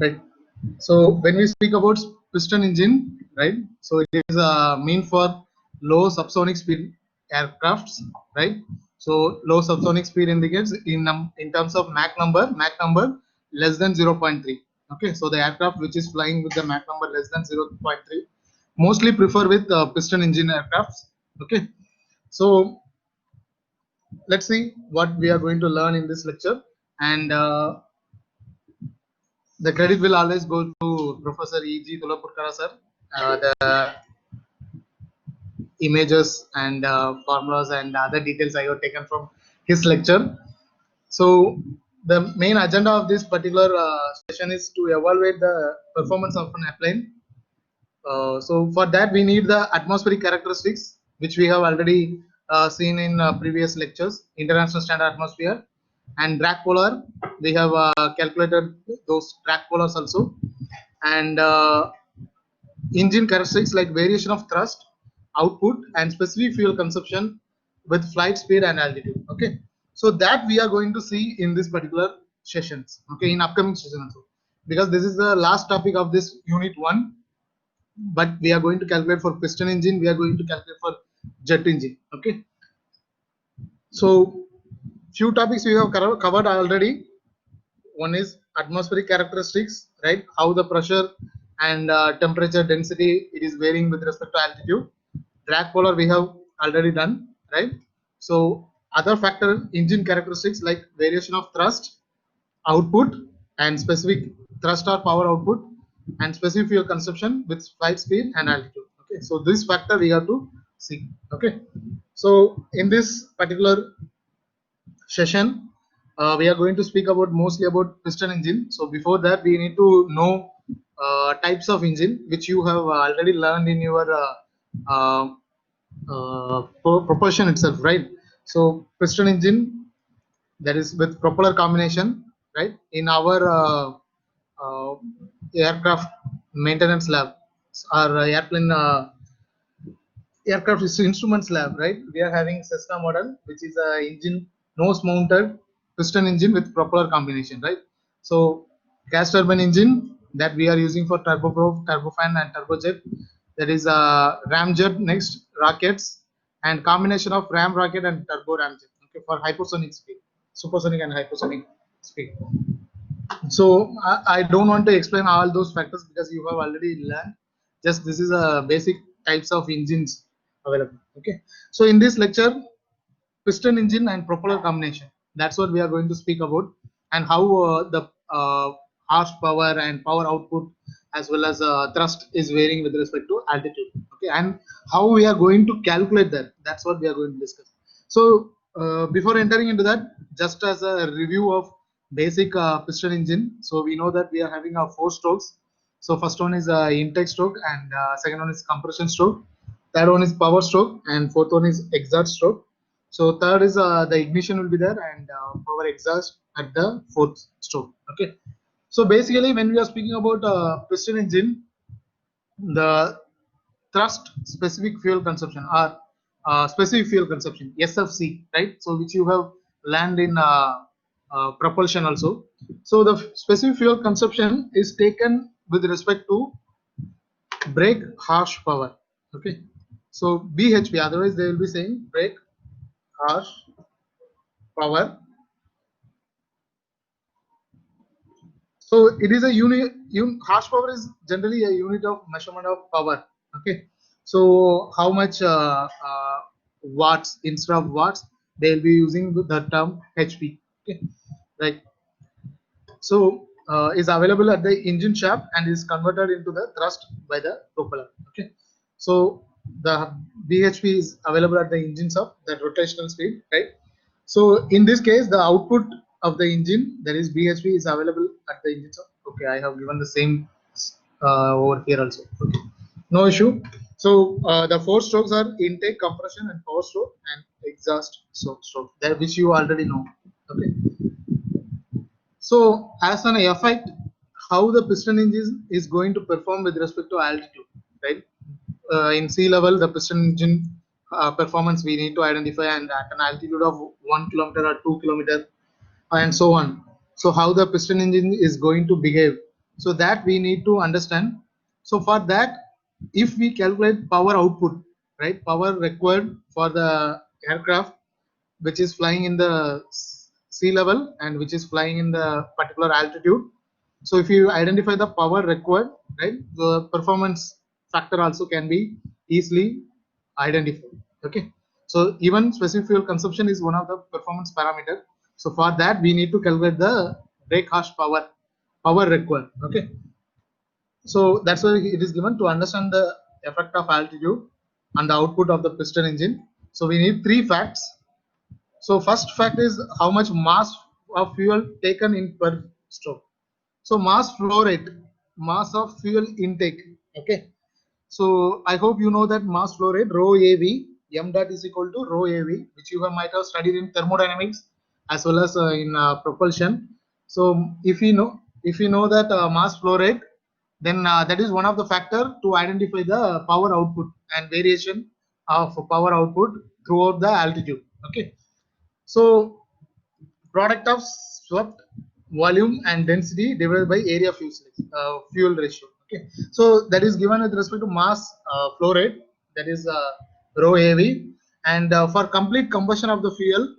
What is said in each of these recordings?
right? So when we speak about piston engine, right? So it is mean for low subsonic speed aircrafts, right? So low subsonic speed indicates in terms of Mach number less than 0.3. Okay, so the aircraft which is flying with the Mach number less than 0.3 mostly prefer with piston engine aircrafts. Okay, so let's see what we are going to learn in this lecture, and the credit will always go to Professor E.G. Tulapurkara sir. The images and formulas and other details I have taken from his lecture. So the main agenda of this particular session is to evaluate the performance of an airplane. So for that we need the atmospheric characteristics, which we have already seen in previous lectures, international standard atmosphere, and drag polar. We have calculated those drag polars also, and engine characteristics like variation of thrust, output, and specific fuel consumption with flight speed and altitude. Okay, so that we are going to see in this particular sessions. Okay, in upcoming session also, because this is the last topic of this unit 1. But we are going to calculate for piston engine, we are going to calculate for jet engine. Okay, so few topics we have covered already. One is atmospheric characteristics, right? How the pressure and temperature density it is varying with respect to altitude. Drag polar we have already done, right? So other factor engine characteristics like variation of thrust, output, and specific thrust or power output, and specific fuel consumption with flight speed and altitude. Okay, so this factor we have to see. Okay, so in this particular session, we are going to speak about mostly about piston engine. So before that, we need to know types of engine, which you have already learned in your uh, propulsion itself, right? So piston engine, that is with propeller combination, right? In our uh, aircraft maintenance lab or airplane aircraft instruments lab, right? We are having Cessna model, which is a engine nose mounted piston engine with propeller combination, right? So gas turbine engine that we are using for turboprop, turbofan, and turbojet. That is ramjet next rockets and combination of ram rocket and turbo ramjet. Okay, for hypersonic speed, supersonic and hypersonic speed. So I don't want to explain all those factors because you have already learned. Just this is a basic types of engines available. Okay. So in this lecture, piston engine and propeller combination. That's what we are going to speak about, and how the horsepower and power output as well as thrust is varying with respect to altitude. Okay, and how we are going to calculate that. That's what we are going to discuss. So before entering into that, just as a review of basic piston engine. So we know that we are having 4 strokes. So first one is intake stroke, and second one is compression stroke. Third one is power stroke, and fourth one is exhaust stroke. So third is the ignition will be there, and power exhaust at the fourth stroke. Okay. So basically, when we are speaking about piston engine, the thrust specific fuel consumption or specific fuel consumption SFC, right? So which you have learned in propulsion also. So the specific fuel consumption is taken with respect to brake horsepower. Okay. So BHP, otherwise they will be saying brake horsepower. So it is a unit. Horsepower is generally a unit of measurement of power. Okay. So how much watts instead of watts they will be using the term HP. Okay. Right. So is available at the engine shaft and is converted into the thrust by the propeller. Okay. So the BHP is available at the engine shaft, that rotational speed, right? So in this case, the output of the engine, that is BHP, is available at the engine shaft. Okay, I have given the same over here also. Okay, no issue. So the 4 strokes are intake, compression, and power stroke, and exhaust stroke, that which you already know. Okay. So as an effect, how the piston engine is going to perform with respect to altitude, right? In sea level, the piston engine performance we need to identify, and at an altitude of 1 kilometer or 2 kilometer, and so on. So how the piston engine is going to behave So that we need to understand. So for that, if we calculate power output, right, power required for the aircraft which is flying in the sea level and which is flying in the particular altitude. So if you identify the power required, right, the performance factor also can be easily identified. Okay. So even specific fuel consumption is one of the performance parameter. So for that, we need to calculate the brake horsepower required. Okay. So that's why it is given to understand the effect of altitude and the output of the piston engine. So we need three facts. So first fact is how much mass of fuel taken in per stroke. So mass flow rate, mass of fuel intake. Okay. So I hope you know that mass flow rate rho AV, m dot is equal to rho AV, which you might have studied in thermodynamics as well as in propulsion. So if you know that mass flow rate, then that is one of the factor to identify the power output and variation of power output throughout the altitude. Okay. So product of swept volume and density divided by area fuel ratio. Okay, so that is given with respect to mass flow rate, that is rho AV, and for complete combustion of the fuel,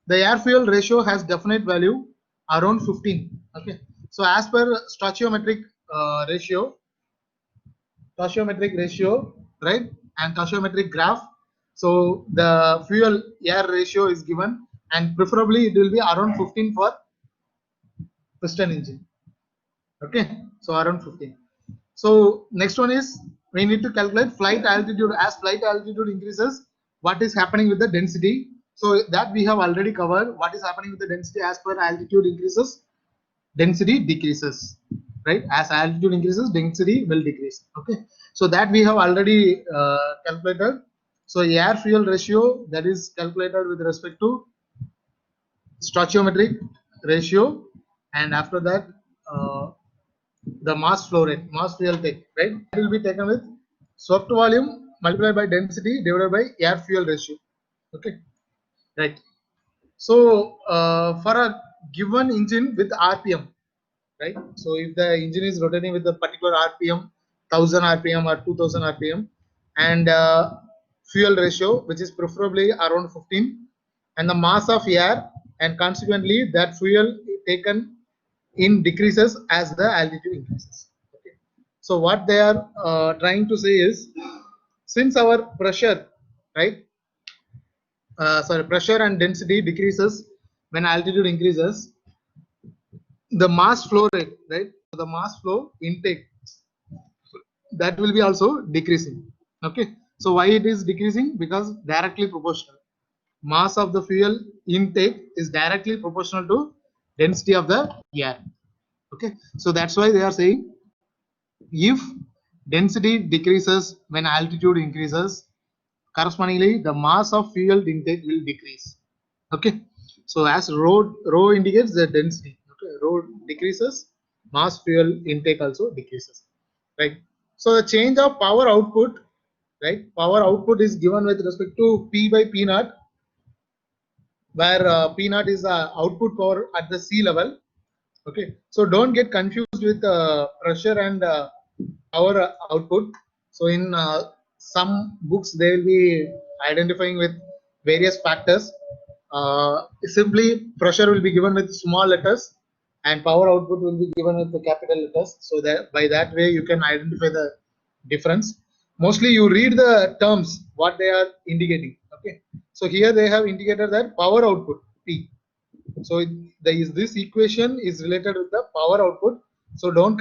the air fuel ratio has definite value around 15. Okay, so as per ratio, stoichiometric ratio, right, and stoichiometric graph. So the fuel air ratio is given, and preferably it will be around 15 for piston engine. Okay, so around 15. So next one is we need to calculate flight altitude. As flight altitude increases, what is happening with the density? So that we have already covered. What is happening with the density as per altitude increases? Density decreases, right? As altitude increases, density will decrease. Okay, so that we have already calculated. So air fuel ratio, that is calculated with respect to stoichiometric ratio, and after that the mass flow rate, mass fuel take, right? It will be taken with swept volume multiplied by density divided by air fuel ratio. Okay, right. So for a given engine with RPM, right? So if the engine is rotating with a particular RPM, 1000 RPM or 2000 RPM, and fuel ratio, which is preferably around 15, and the mass of air, and consequently that fuel taken in decreases as the altitude increases. Okay. So what they are trying to say is, since our pressure, right, pressure and density decreases when altitude increases, the mass flow rate, right, the mass flow intake, that will be also decreasing. Okay, so why it is decreasing? Because directly proportional, mass of the fuel intake is directly proportional to density of the air. Okay, so that's why they are saying if density decreases when altitude increases, correspondingly the mass of fuel intake will decrease. Okay, so as rho indicates the density. Okay, rho decreases, mass fuel intake also decreases, right? So the change of power output, right, power output is given with respect to P by P naught, where P naught is the output power at the sea level. Okay, so don't get confused with pressure and power output. So in some books they will be identifying with various factors. Simply pressure will be given with small letters and power output will be given with the capital letters. So that by that way you can identify the difference. Mostly you read the terms what they are indicating. Okay, so here they have indicated that power output P. So this equation is related with the power output. So don't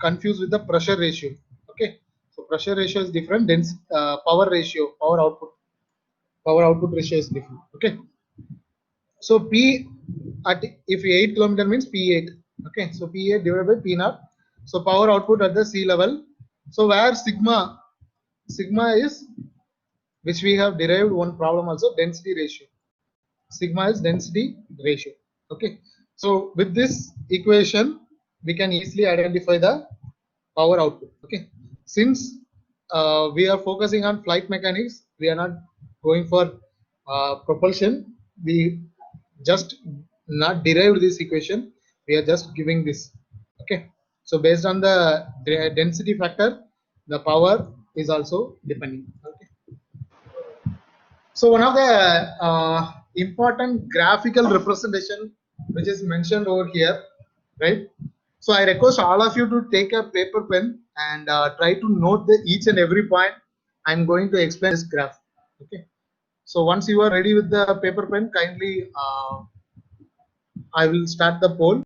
confuse with the pressure ratio. Okay, so pressure ratio is different. Then power ratio, power output ratio is different. Okay, so P at if 8 kilometer means P8. Okay, so P8 divided by P naught. So power output at the sea level. So where sigma is, which we have derived one problem also, density ratio. Sigma is density ratio. Okay, so with this equation we can easily identify the power output. Okay, since we are focusing on flight mechanics, we are not going for propulsion. We just not derived this equation, we are just giving this. Okay, So based on the density factor, the power is also depending. Okay. So one of the important graphical representation which is mentioned over here, right? So I request all of you to take a paper pen and try to note the each and every point I'm going to explain this graph. Okay. So once you are ready with the paper pen, kindly I will start the poll.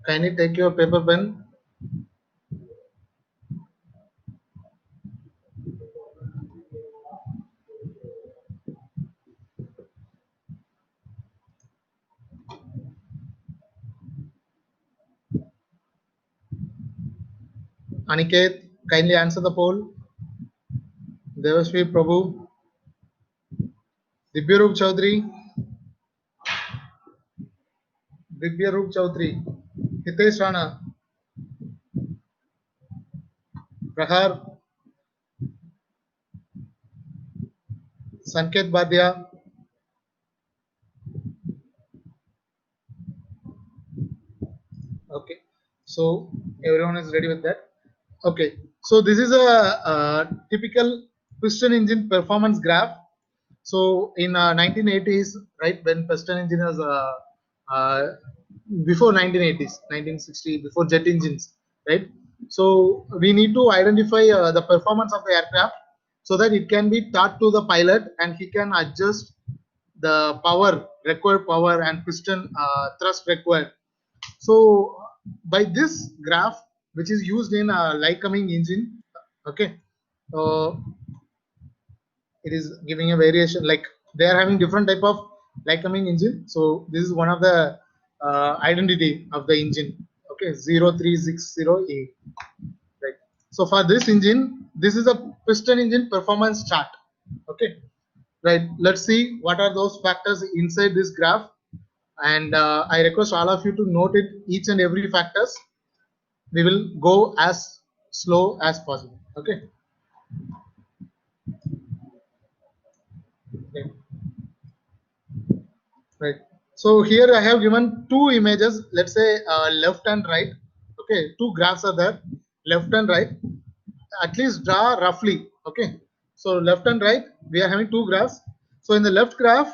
Kindly take your paper pen. Aniket, kindly answer the poll. Devashvi Prabhu, Divyarup Chaudhary, Divyarup Chaudhary, Hitesh Rana, Prahar, Sanket Badya. Okay, so everyone is ready with that. Okay, so this is a typical piston engine performance graph. So in 1980s, right, when piston engine was uh, before 1980s, 1960, before jet engines, right? So we need to identify the performance of the aircraft so that it can be taught to the pilot and he can adjust the power, required power and piston thrust required. So by this graph, which is used in a Lycoming engine, okay, uh, it is giving a variation, like they are having different type of Lycoming engine. So this is one of the identity of the engine. Okay, 0360A. Right. So for this engine, this is a piston engine performance chart. Okay. Right. Let's see what are those factors inside this graph, and I request all of you to note it each and every factors. We will go as slow as possible. Okay. Right. Right. So here I have given two images. Let's say left and right. Okay. Two graphs are there, left and right. At least draw roughly. Okay. So left and right, we are having two graphs. So in the left graph,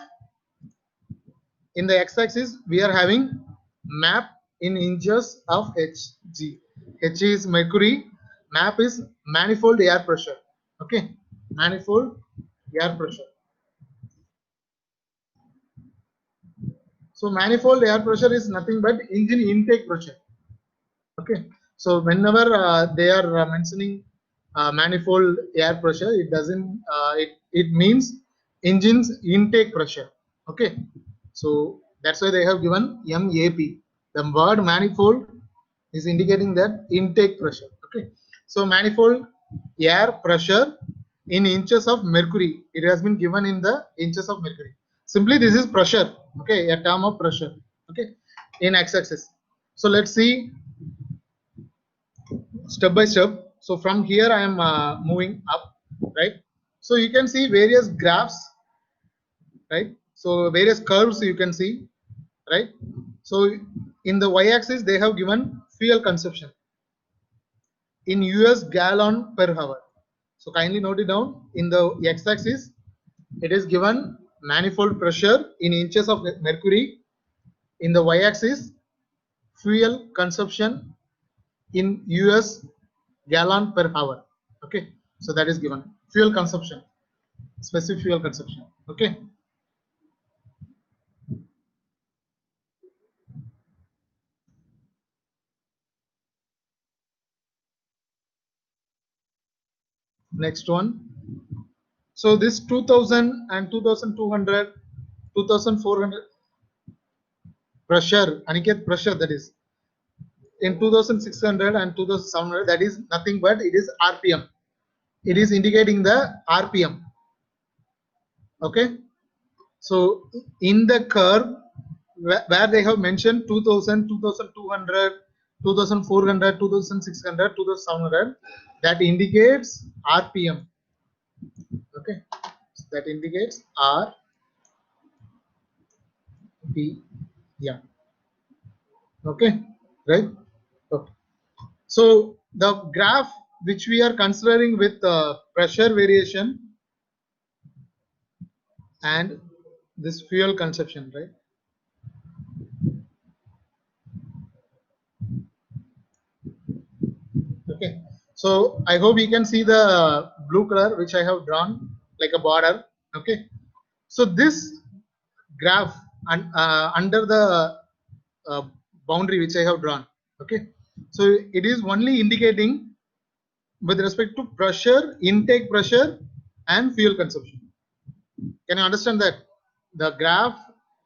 in the x-axis, we are having map in inches of Hg. H is mercury. Map is manifold air pressure. Okay. Manifold air pressure. So manifold air pressure is nothing but engine intake pressure. Okay. So whenever they are mentioning manifold air pressure, it doesn't. It means engine's intake pressure. Okay. So that's why they have given MAP. The word manifold is indicating that intake pressure. Okay. So manifold air pressure in inches of mercury. It has been given in the inches of mercury. Simply this is pressure. Okay, a term of pressure. Okay, in x-axis. So let's see step by step. So from here I am moving up, right? So you can see various graphs, right? So various curves you can see, right? So in the y-axis they have given fuel consumption in US gallon per hour. So kindly note it down. In the x-axis, it is given manifold pressure in inches of mercury. In the y-axis, fuel consumption in US gallon per hour. Okay, so that is given fuel consumption, specific fuel consumption. Okay, next one. So this 2000 and 2200, 2400 pressure, Aniket, pressure, that is in 2600 and 2700, that is nothing but it is RPM. It is indicating the RPM. Okay. So in the curve where they have mentioned 2000, 2200, 2400, 2600, 2700, that indicates RPM. Okay. So that indicates RPM. Okay. Right. Okay. So the graph which we are considering with pressure variation and this fuel consumption, right? Okay. So I hope you can see the blue color which I have drawn like a border. Okay. So this graph under the uh, boundary which I have drawn. Okay. So it is only indicating with respect to pressure, intake pressure, and fuel consumption. Can you understand that? The graph,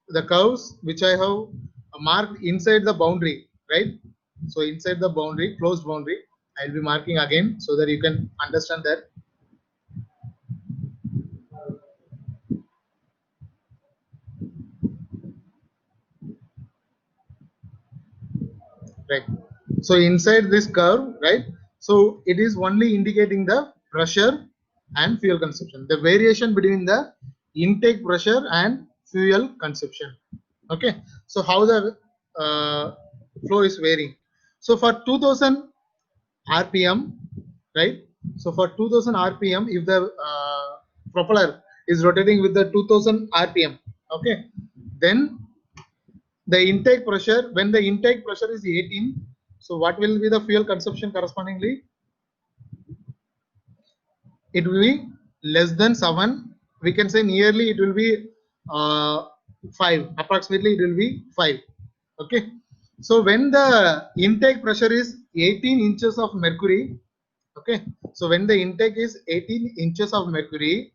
the curves which I have marked inside the boundary, right? So inside the boundary, closed boundary, I'll be marking again so that you can understand that. Right. So inside this curve, right? So it is only indicating the pressure and fuel consumption, the variation between the intake pressure and fuel consumption. Okay. So how the flow is varying. So for 2000 RPM, right? So for 2000 RPM, if the propeller is rotating with the 2000 RPM, okay, then the intake pressure, when the intake pressure is 18, so what will be the fuel consumption correspondingly? It will be less than 7. We can say nearly it will be 5. Approximately it will be 5. Okay. So when the intake pressure is 18 inches of mercury, okay. So when the intake is 18 inches of mercury,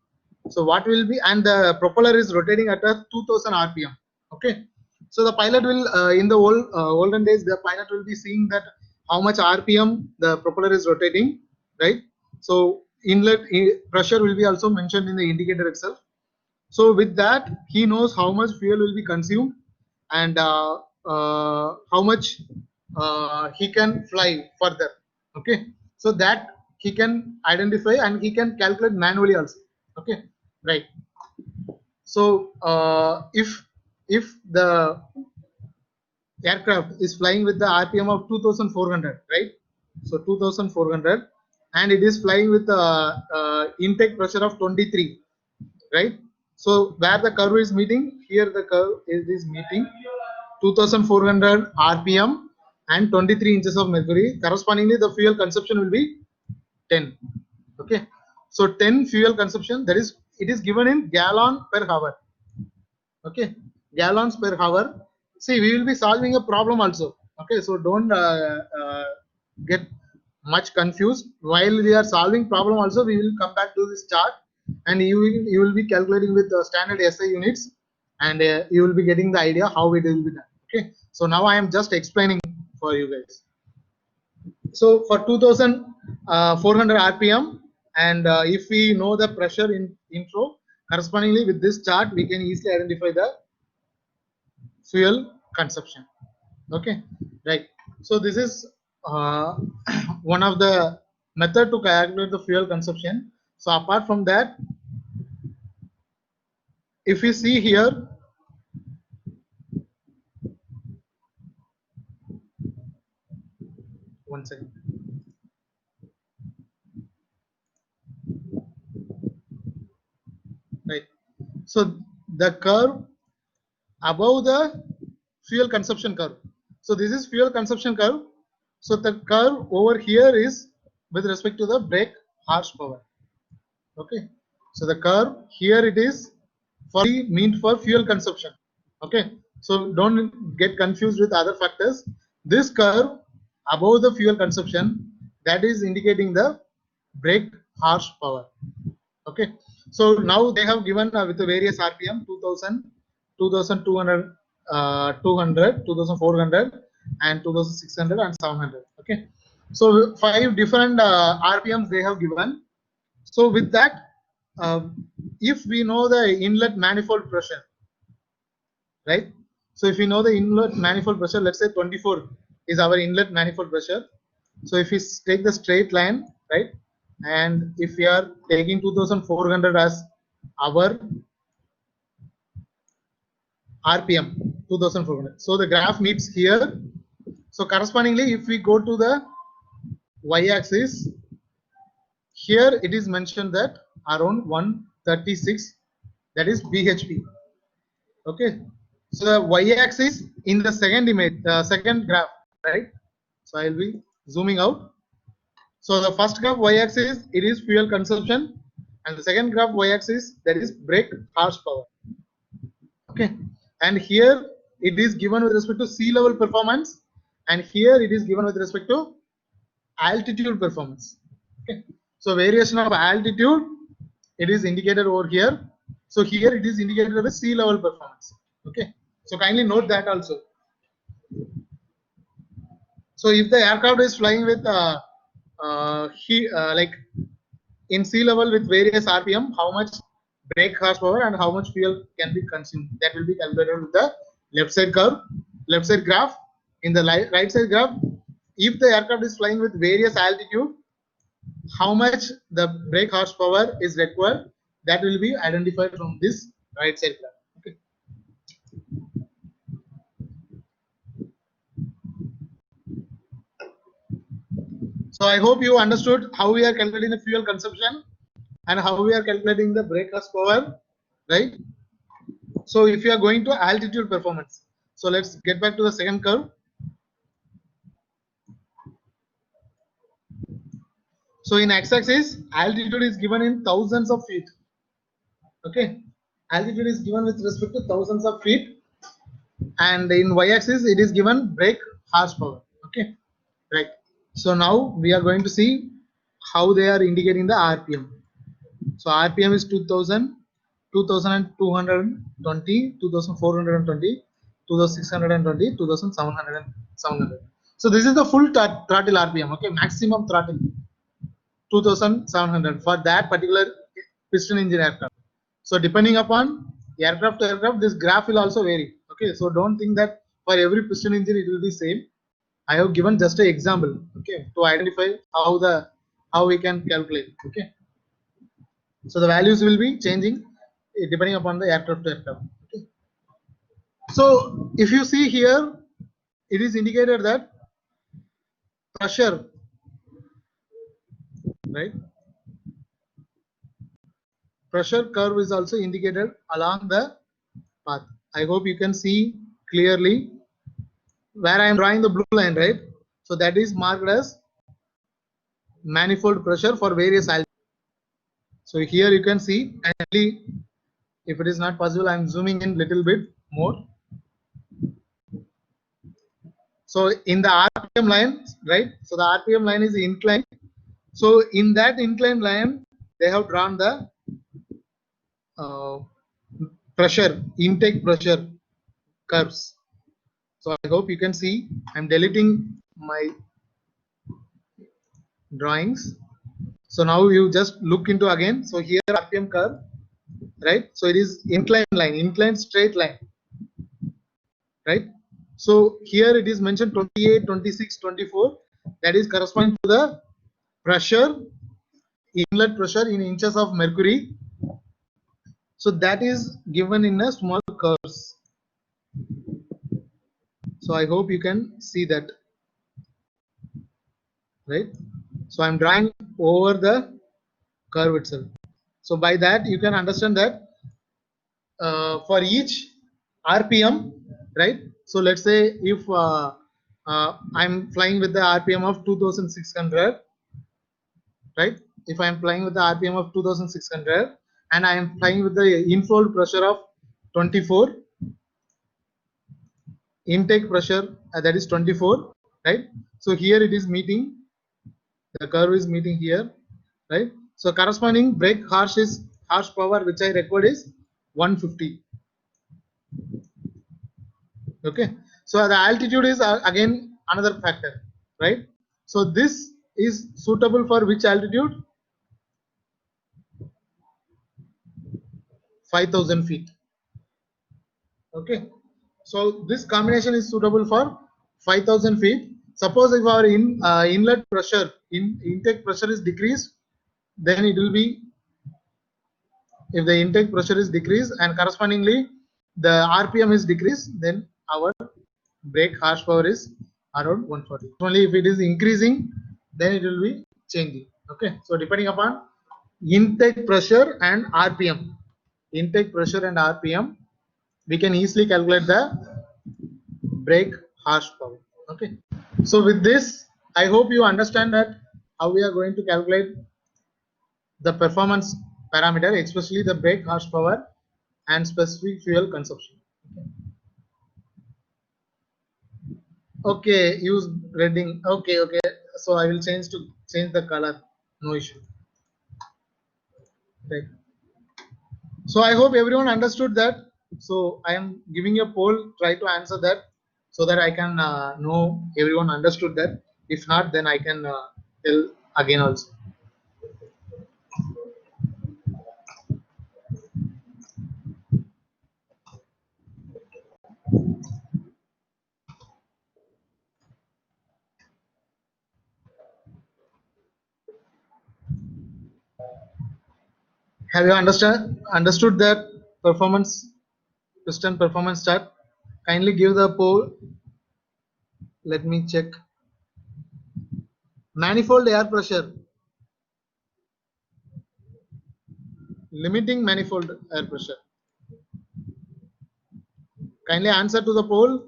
so what will be, and the propeller is rotating at a 2000 RPM. Okay. So the pilot will, in the olden days, the pilot will be seeing that how much RPM the propeller is rotating, right? So inlet pressure will be also mentioned in the indicator itself. So with that, he knows how much fuel will be consumed and how much he can fly further. Okay, so that he can identify and he can calculate manually also. Okay, right. So if the aircraft is flying with the RPM of 2400, right? So 2400, and it is flying with intake pressure of 23, right? So where the curve is meeting, here the curve is meeting 2400 RPM and 23 inches of mercury. Correspondingly, the fuel consumption will be 10. Okay, so 10 fuel consumption, that is, it is given in gallon per hour. Okay, gallons per hour. See, we will be solving a problem also. Okay, so don't get much confused. While we are solving problem also, we will come back to this chart and you will be calculating with the standard SI units, and you will be getting the idea how it will be done. Okay, so now I am just explaining for you guys. So for 2400 RPM, and if we know the pressure in intro, correspondingly with this chart, we can easily identify the fuel consumption. Okay, right. So this is one of the method to calculate the fuel consumption. So apart from that, if we see here, one second. Right. So the curve above the fuel consumption curve. So this is fuel consumption curve. So the curve over here is with respect to the brake horsepower. Okay. So the curve here it is for meant for fuel consumption. Okay. So don't get confused with other factors. This curve above the fuel consumption, that is indicating the brake horsepower. Okay. So now they have given with the various RPM 2000, 2200, 200, 2400. and 2600 and 700. Okay, so 5 different RPMs they have given. So with that, if we know the inlet manifold pressure, right? So if we know the inlet manifold pressure, let's say 24 is our inlet manifold pressure. So if we take the straight line, right, and if we are taking 2400 as our RPM, 2400. So the graph meets here. So correspondingly, if we go to the y-axis, here it is mentioned that around 136, that is BHP. Okay, so the y-axis in the second image, second graph, right? So I will be zooming out. So the first graph y-axis, it is fuel consumption, and the second graph y-axis, that is brake horsepower. Okay, and here it is given with respect to sea level performance, and here it is given with respect to altitude performance. Okay, so variation of altitude, it is indicated over here. So here it is indicated as sea level performance. Okay, so kindly note that also. So if the aircraft is flying with like in sea level with various RPM, how much brake horsepower and how much fuel can be consumed, that will be calculated with the left side curve, left side graph. In the right side graph, if the aircraft is flying with various altitude, how much the brake horsepower is required, that will be identified from this right side graph. Okay. So I hope you understood how we are calculating the fuel consumption and how we are calculating the brake horsepower, right? So if you are going to altitude performance, so let's get back to the second curve. So in x-axis, altitude is given in thousands of feet. Okay, altitude is given with respect to thousands of feet, and in y-axis it is given brake horsepower. Okay, right. So now we are going to see how they are indicating the RPM. So RPM is 2000, 2220, 2420, 2620, 2700. So this is the full throttle RPM. Okay, maximum throttle 2700 for that particular piston engine aircraft. So depending upon aircraft to aircraft, this graph will also vary. Okay, so don't think that for every piston engine it will be same. I have given just an example, okay, to identify how we can calculate. Okay, so the values will be changing depending upon the aircraft to aircraft. Okay. So if you see here, it is indicated that pressure, right? Pressure curve is also indicated along the path. I hope you can see clearly where I am drawing the blue line, right? So that is marked as manifold pressure for various altitudes. So here you can see, kindly, if it is not possible, I am zooming in little bit more. So in the RPM line, right? So the RPM line is inclined. So in that inclined line, they have drawn the pressure, intake pressure curves. So I hope you can see. I'm deleting my drawings. So now you just look into again. So here RPM curve, right? So it is inclined line, inclined straight line, right? So here it is mentioned 28, 26, 24. That is corresponding to the pressure, inlet pressure in inches of mercury. So that is given in a small curves. So I hope you can see that, right? So I'm drawing over the curve itself. So by that you can understand that for each RPM, right? So let's say if I'm flying with the RPM of 2600, right? If I'm flying with the RPM of 2600 and I am flying with the inflow pressure of 24, intake pressure that is 24, right? So here it is meeting, the curve is meeting here, right? So corresponding brake horsepower which I record is 150. Okay, So the altitude is again another factor, right? So this is suitable for which altitude? 5,000 feet. Okay. So this combination is suitable for 5,000 feet. Suppose if our inlet pressure, intake pressure is decreased, then it will be, if the intake pressure is decreased and correspondingly the RPM is decreased, then our brake horsepower is around 140. Only if it is increasing, then it will be changing. Okay, so depending upon intake pressure and RPM, we can easily calculate the brake horsepower. Okay, so with this, I hope you understand that how we are going to calculate the performance parameter, especially the brake horsepower and specific fuel consumption. Okay, use reading. Okay, okay. So I will change the color. No issue. Right. So I hope everyone understood that. So I am giving a poll. Try to answer that so that I can know everyone understood that. If not, then I can tell again also. Have you understood that performance piston performance chart? Kindly give the poll. Let me check. Manifold air pressure. Limiting manifold air pressure. Kindly answer to the poll.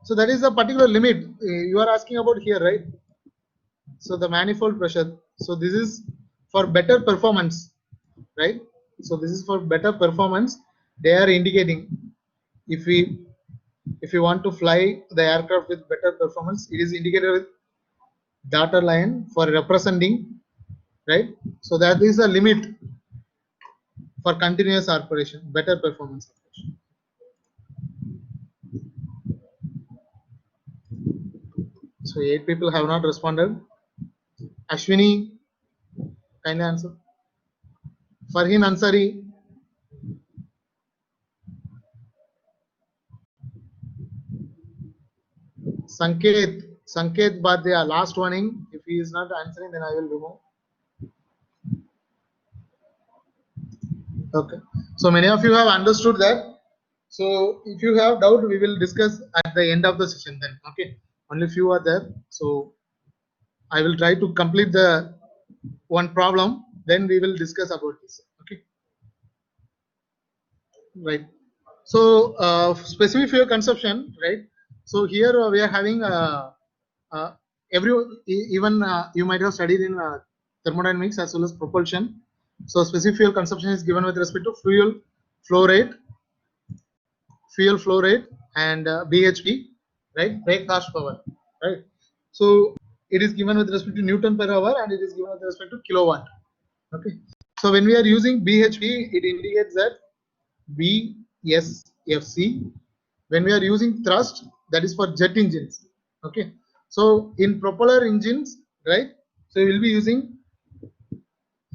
So that is the particular limit you are asking about here, right? So the manifold pressure. So this is for better performance, right? So this is for better performance. They are indicating if we want to fly the aircraft with better performance, it is indicated with dotted line for representing, right? So that is the limit for continuous operation, better performance operation. So 8 people have not responded. Ashwini, kindly answer. Farhin Ansari, Sanket Badya, last warning. If he is not answering, then I will remove. Okay. So many of you have understood that. So if you have doubt, we will discuss at the end of the session then. Okay. Only few are there. So I will try to complete the one problem. Then we will discuss about this. Okay. Right. So specific fuel consumption, right? So here we are having uh, every even you might have studied in thermodynamics as well as propulsion. So specific fuel consumption is given with respect to flow rate, fuel flow rate, and BHP, right? Brake horsepower, right? So it is given with respect to Newton per hour and it is given with respect to kilowatt. Okay. So when we are using BHP, it indicates that BSFC. When we are using thrust, that is for jet engines. Okay. So in propeller engines, right? So we will be using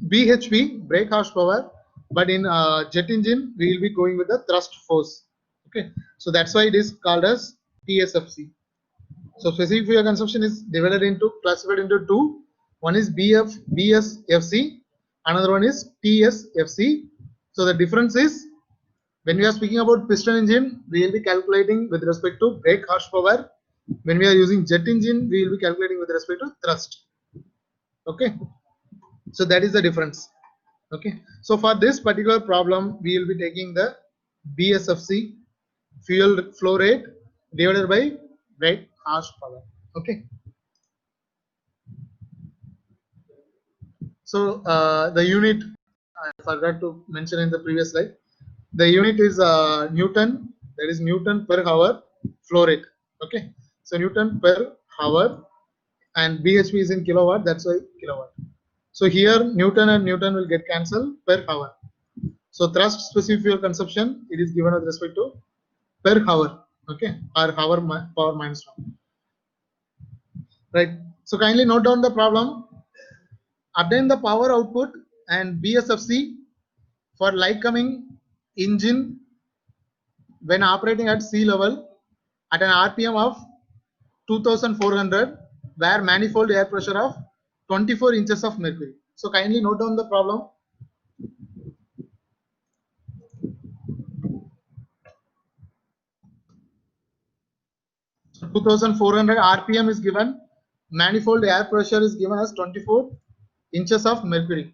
BHP, brake horsepower, but in jet engine, we will be going with the thrust force. Okay. So that's why it is called as TSFC. So specific fuel consumption is classified into two. One is BSFC, another one is TSFC. So the difference is when we are speaking about piston engine, we will be calculating with respect to brake horsepower. When we are using jet engine, we will be calculating with respect to thrust. Okay, so that is the difference. Okay, so for this particular problem, we will be taking the BSFC, fuel flow rate, divided by brake horsepower. Okay. So the unit I forgot to mention in the previous slide. The unit is Newton. That is Newton per hour flow rate. Okay. So Newton per hour, and BHP is in kilowatt. That's why kilowatt. So here Newton and Newton will get cancelled per hour. So thrust specific fuel consumption, it is given with respect to per hour, okay, or hour power minus 1, right? So kindly note down the problem. Obtain the power output and BSFC for Lycoming engine when operating at sea level at an RPM of 2400 where manifold air pressure of 24 inches of mercury. So kindly note down the problem. 2400 RPM is given, manifold air pressure is given as 24 inches of mercury.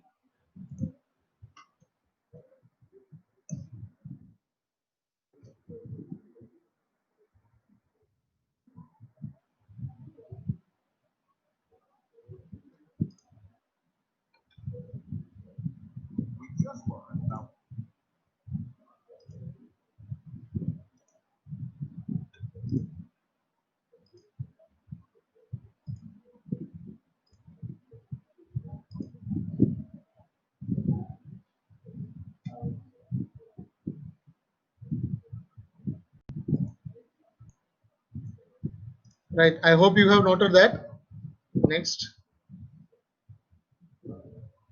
Right, I hope you have noted that. Next.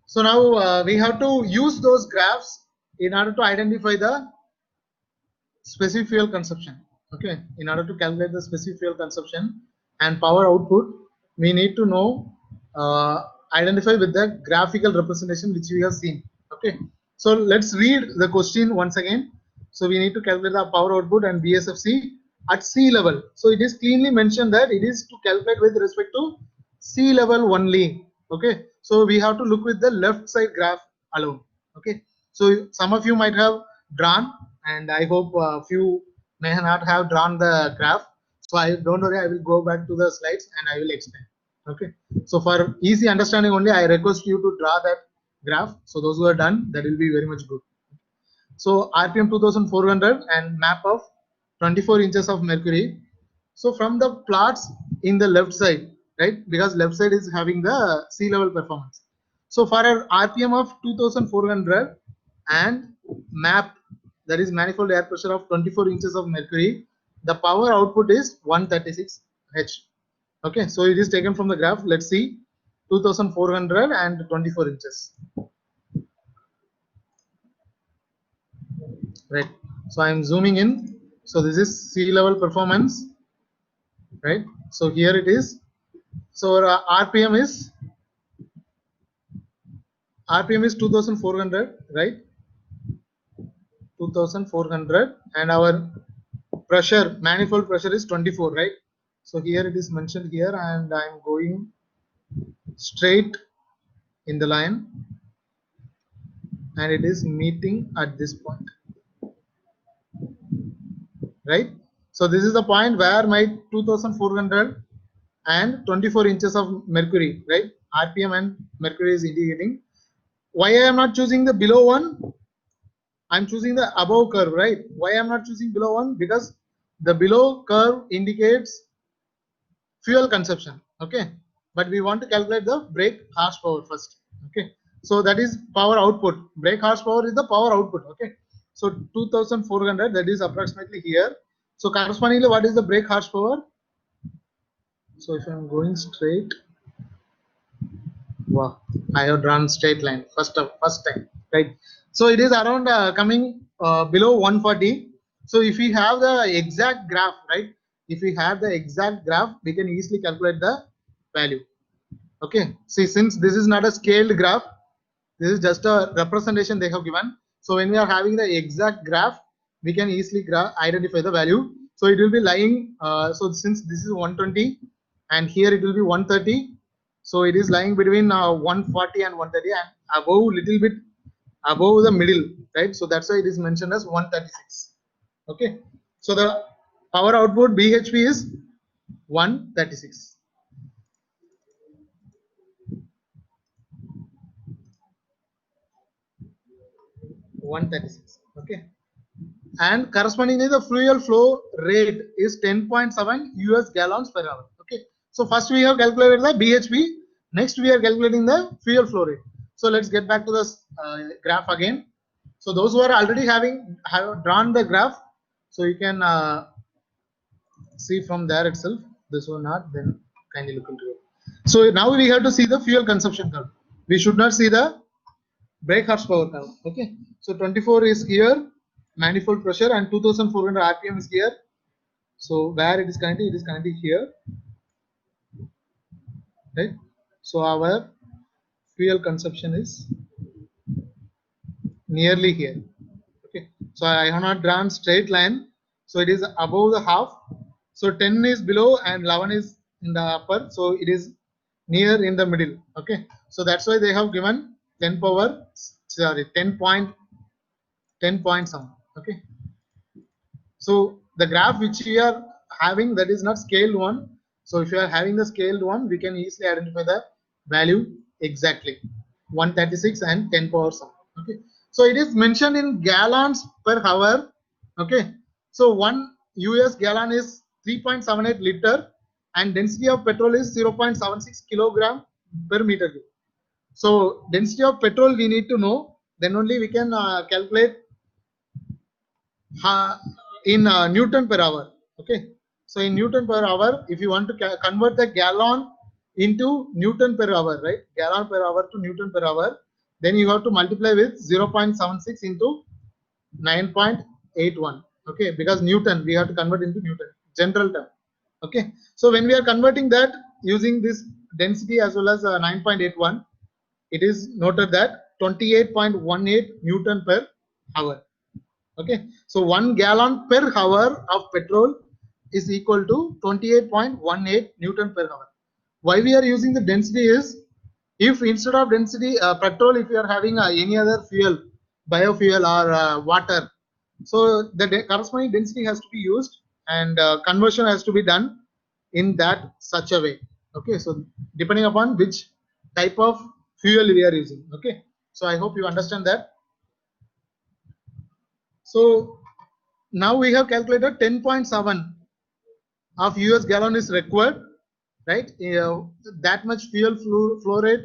So now we have to use those graphs in order to identify the specific fuel consumption. Okay, in order to calculate the specific fuel consumption and power output, we need to know identify with the graphical representation which we have seen. Okay, so let's read the question once again. So we need to calculate the power output and BSFC at sea level. So it is clearly mentioned that it is to calculate with respect to sea level only. Okay, so we have to look with the left side graph alone. Okay, so some of you might have drawn, and I hope few may not have drawn the graph. So I don't worry, I will go back to the slides and I will explain. Okay, so for easy understanding only, I request you to draw that graph. So those who are done, that will be very much good. So RPM 2400 and map of 24 inches of mercury. So from the plots in the left side, right, because left side is having the sea level performance. So for an RPM of 2400 and map, that is manifold air pressure of 24 inches of mercury, the power output is 136 H. Okay, so it is taken from the graph. Let's see 2400 and 24 inches. Right, so I'm zooming in. So this is sea level performance, right? So here it is. So RPM is 2400, right? 2400, and our pressure, manifold pressure is 24, right? So here it is mentioned here, and I'm going straight in the line, and it is meeting at this point, right? So this is the point where my 2400 and 24 inches of mercury, right? RPM and mercury is indicating. Why I am not choosing the below one? I'm choosing the above curve, right? Why I'm not choosing below one? Because the below curve indicates fuel consumption, okay? But we want to calculate the brake horsepower first, okay? So that is power output. Brake horsepower is the power output, okay? So 2400, that is approximately here. So correspondingly, what is the brake horsepower? So if I'm going straight, wow, I have drawn straight line first time, right? So it is around coming below 140. So if we have the exact graph, right? If we have the exact graph, we can easily calculate the value. Okay. See, since this is not a scaled graph, this is just a representation they have given. So when we are having the exact graph, we can easily identify the value. So it will be lying. So since this is 120, and here it will be 130. So it is lying between 140 and 130, and above, little bit above the middle, right? So that's why it is mentioned as 136. Okay. So the power output BHP is 136. Okay, and correspondingly the fuel flow rate is 10.7 US gallons per hour. Okay, so first we have calculated the BHP, next we are calculating the fuel flow rate. So let's get back to the graph again. So those who are already have drawn the graph, so you can see from there itself. This one not, then kindly look into it. So now we have to see the fuel consumption curve. We should not see the brake horsepower curve. Okay, so 24 is here, manifold pressure, and 2400 rpm is here. So where it is connected here, right? So our fuel consumption is nearly here. Okay, so I have not drawn straight line, so it is above the half. So 10 is below and 11 is in the upper, so it is near in the middle. Okay, so that's why they have given 10 power, sorry, 10 point some. Okay, so the graph which we are having, that is not scaled one. So if you are having the scaled one, we can easily identify the value exactly, 136 and 10 power some. Okay, so it is mentioned in gallons per hour. Okay, so 1 US gallon is 3.78 liter and density of petrol is 0.76 kilogram per meter cube. So density of petrol we need to know, then only we can calculate in Newton per hour. Okay, so in Newton per hour, if you want to convert the gallon into Newton per hour, right? Gallon per hour to Newton per hour, then you have to multiply with 0.76 into 9.81. Okay, because Newton we have to convert into Newton, general term. Okay, so when we are converting that using this density as well as 9.81, it is noted that 28.18 Newton per hour. Okay, so 1 gallon per hour of petrol is equal to 28.18 Newton per hour. Why we are using the density is, if instead of density petrol, if you are having any other fuel, biofuel or water, so the corresponding density has to be used and conversion has to be done in that such a way. Okay, so depending upon which type of fuel we are using. Okay, so I hope you understand that. So now we have calculated 10.7 of US gallon is required, right? That much fuel flow rate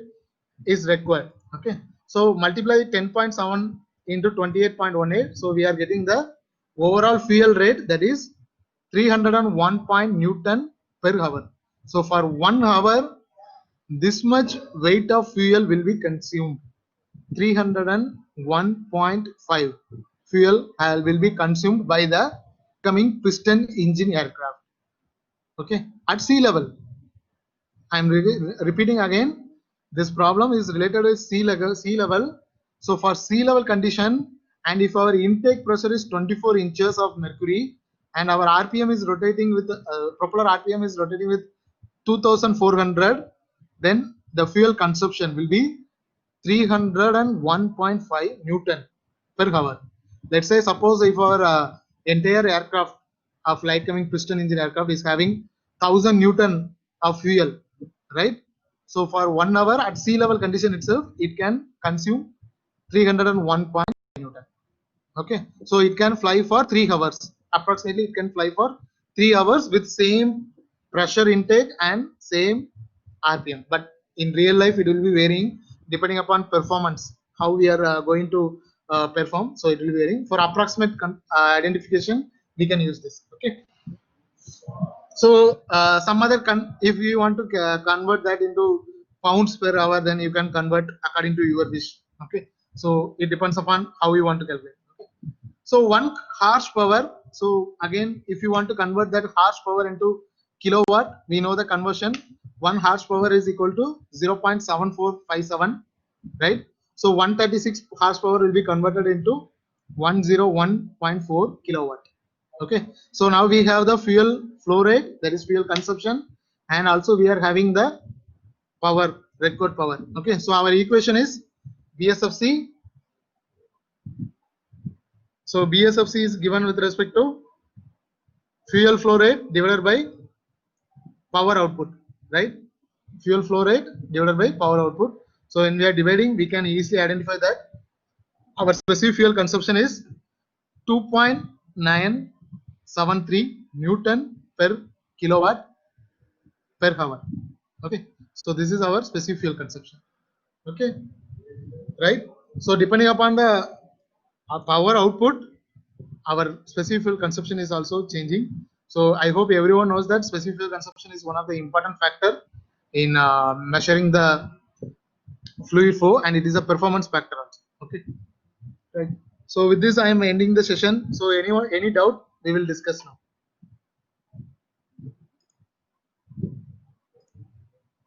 is required. Okay, so multiply 10.7 into 28.18, so we are getting the overall fuel rate, that is 301 Newton per hour. So for 1 hour, this much weight of fuel will be consumed. 301.5 fuel will be consumed by the coming piston engine aircraft. Okay, at sea level, I am repeating again, this problem is related with sea level. So for sea level condition, and if our intake pressure is 24 inches of mercury and our rpm is rotating with propeller rpm is rotating with 2400, then the fuel consumption will be 301.5 Newton per hour. Let's say, suppose if our entire aircraft of light coming piston engine aircraft is having 1000 Newton of fuel, right? So for 1 hour at sea level condition itself, it can consume 301 Newton. Okay, so it can fly for 3 hours. Approximately, it can fly for 3 hours with same pressure intake and same RPM. But in real life, it will be varying depending upon performance, how we are going to perform. So it will be varying. For approximate identification, we can use this. Okay. So some other if you want to convert that into pounds per hour, then you can convert according to your wish. Okay. So it depends upon how you want to calculate. Okay. So 1 horsepower. So again, if you want to convert that horsepower into kilowatt, we know the conversion. 1 horsepower is equal to 0.7457, right? So 136 horsepower will be converted into 101.4 kilowatt. Okay, so now we have the fuel flow rate, that is fuel consumption, and also we are having the power, required power. Okay, so our equation is BSFC. So BSFC is given with respect to fuel flow rate divided by power output, right? Fuel flow rate divided by power output. So when we are dividing, we can easily identify that our specific fuel consumption is 2.973 Newton per kilowatt per hour. Okay, so this is our specific fuel consumption. Okay, right? So depending upon the our power output, our specific fuel consumption is also changing. So I hope everyone knows that specific fuel consumption is one of the important factor in measuring the fluid flow, and it is a performance factor also. Okay, right. So with this, I am ending the session. So anyone, any doubt, we will discuss now.